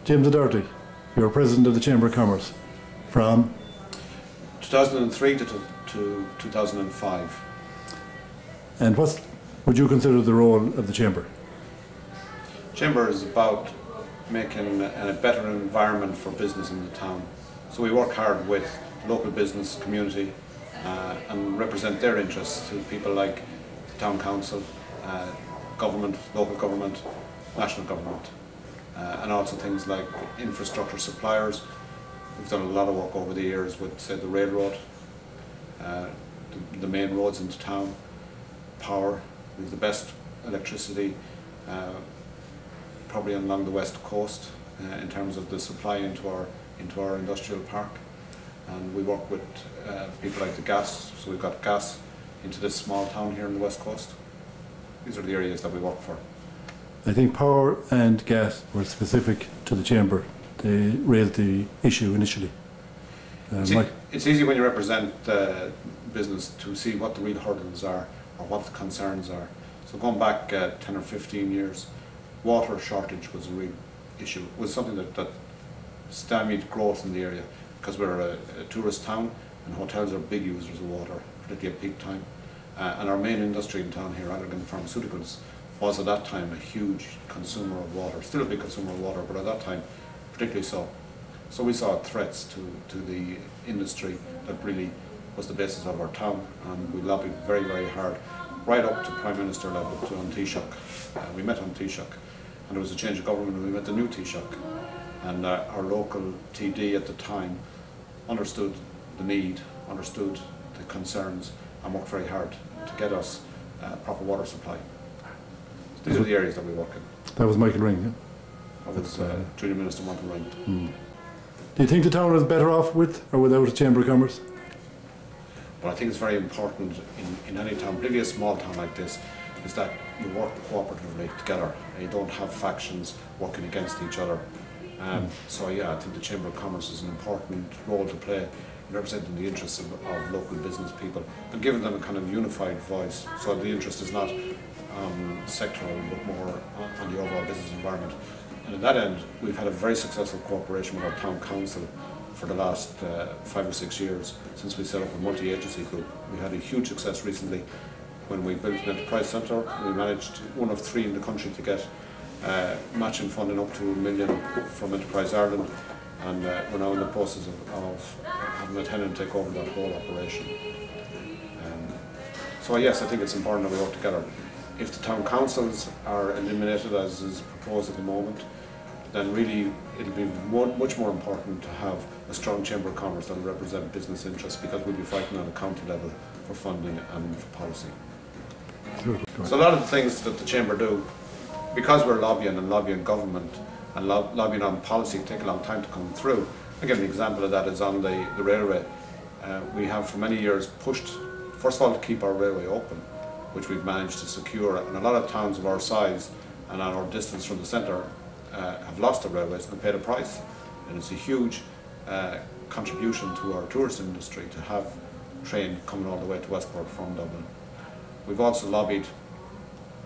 James Doherty, you're President of the Chamber of Commerce from 2003 to 2005. And what would you consider the role of the Chamber? Chamber is about making a better environment for business in the town. So we work hard with local business community and represent their interests to people like the Town Council, government, local government, national government, and also things like infrastructure suppliers. We've done a lot of work over the years with, say, the railroad, the main roads into town, power. We have the best electricity probably along the west coast in terms of the supply into our industrial park. And we work with people like the gas, so we've got gas into this small town here on the west coast. These are the areas that we work for. I think power and gas were specific to the Chamber. They raised the issue initially. It's easy when you represent business to see what the real hurdles are or what the concerns are. So going back 10 or 15 years, water shortage was a real issue. It was something that stymied growth in the area because we're a tourist town and hotels are big users of water, particularly at peak time. And our main industry in town here, Allergan Pharmaceuticals, was at that time a huge consumer of water, still a big consumer of water, but at that time particularly so. So we saw threats to the industry that really was the basis of our town, and we lobbied very, very hard, right up to Prime Minister level, to on Taoiseach. We met on Taoiseach, and there was a change of government, and we met the new Taoiseach. And our local TD at the time understood the need, understood the concerns, and worked very hard to get us proper water supply. So these are the areas that we work in. That was Michael Ring, yeah? That was Junior Minister Michael Ring. Do you think the town is better off with or without a Chamber of Commerce? But I think it's very important in any town, particularly a small town like this, is that you work cooperatively together and you don't have factions working against each other. So yeah, I think the Chamber of Commerce is an important role to play in representing the interests of local business people and giving them a kind of unified voice. So the interest is not sectoral but more on the overall business environment. And at that end, we've had a very successful cooperation with our Town Council for the last 5 or 6 years since we set up a multi-agency group. We had a huge success recently when we built an enterprise centre. We managed, one of 3 in the country, to get matching funding up to $1 million from Enterprise Ireland, and we're now in the process of having a tenant take over that whole operation. So yes, I think it's important that we work together. If the town councils are eliminated, as is proposed at the moment, then really it'll be much more important to have a strong Chamber of Commerce that will represent business interests, because we'll be fighting on a county level for funding and for policy. So a lot of the things that the Chamber do, because we're lobbying government and lobbying on policy, take a long time to come through. Again, an example of that is on the railway. We have for many years pushed, first of all, to keep our railway open, which we've managed to secure, and a lot of towns of our size and on our distance from the centre have lost their railways and paid a price. And it's a huge contribution to our tourist industry to have train coming all the way to Westport from Dublin. We've also lobbied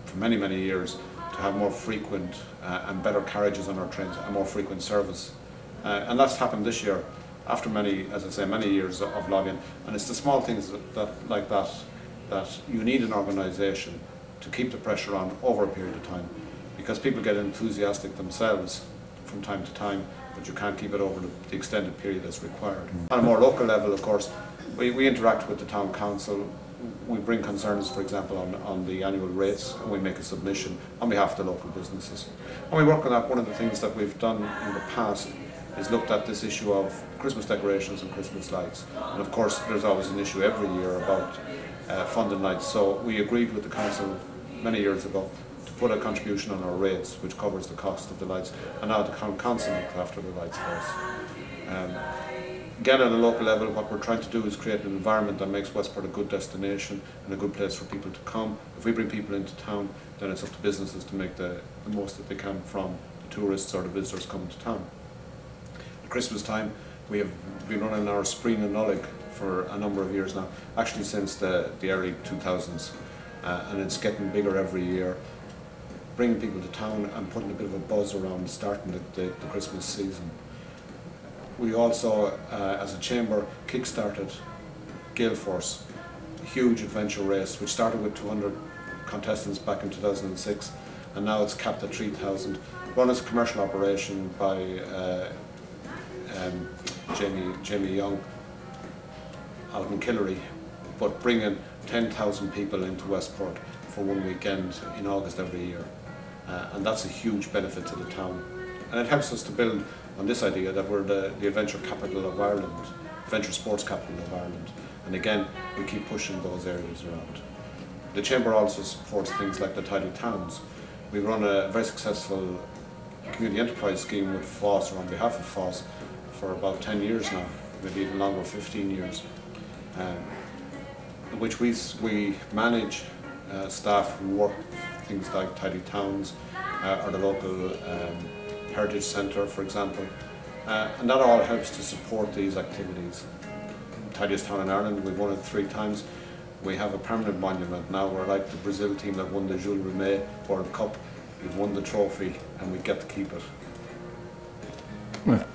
for many, many years to have more frequent and better carriages on our trains, and more frequent service. And that's happened this year after many, as I say, many years of lobbying. And it's the small things like that you need an organisation to keep the pressure on over a period of time, because people get enthusiastic themselves from time to time, but you can't keep it over the extended period that's required. On a more local level, of course, we interact with the town council. We bring concerns, for example, on the annual rates, and we make a submission on behalf of the local businesses. And we work on that. One of the things that we've done in the past is looked at this issue of Christmas decorations and Christmas lights. And of course, there's always an issue every year about funding lights. So we agreed with the council many years ago to put a contribution on our rates, which covers the cost of the lights. And now the town council look after the lights for us. Again, at a local level, what we're trying to do is create an environment that makes Westport a good destination and a good place for people to come. If we bring people into town, then it's up to businesses to make the most that they can from the tourists or the visitors coming to town. At Christmas time, we have been running our Spreen and Nullig for a number of years now, actually since the early 2000s, and it's getting bigger every year. bringing people to town and putting a bit of a buzz around starting the Christmas season. We also, as a chamber, kick-started Gale Force, a huge adventure race which started with 200 contestants back in 2006, and now it's capped at 3,000. Run as a commercial operation by Jamie Young out in Killary, but bringing 10,000 people into Westport for one weekend in August every year. And that's a huge benefit to the town. And it helps us to build on this idea that we're the adventure capital of Ireland, adventure sports capital of Ireland. And again, we keep pushing those areas around. The Chamber also supports things like the Tidy Towns. We run a very successful community enterprise scheme with FOSS, or on behalf of FOSS, for about 10 years now, maybe even longer, 15 years, in which we manage staff who work things like Tidy Towns or the local Heritage Centre, for example, and that all helps to support these activities. Tidiest town in Ireland, we've won it 3 times. We have a permanent monument now. We're like the Brazil team that won the Jules Rimet World Cup. We've won the trophy and we get to keep it. Well,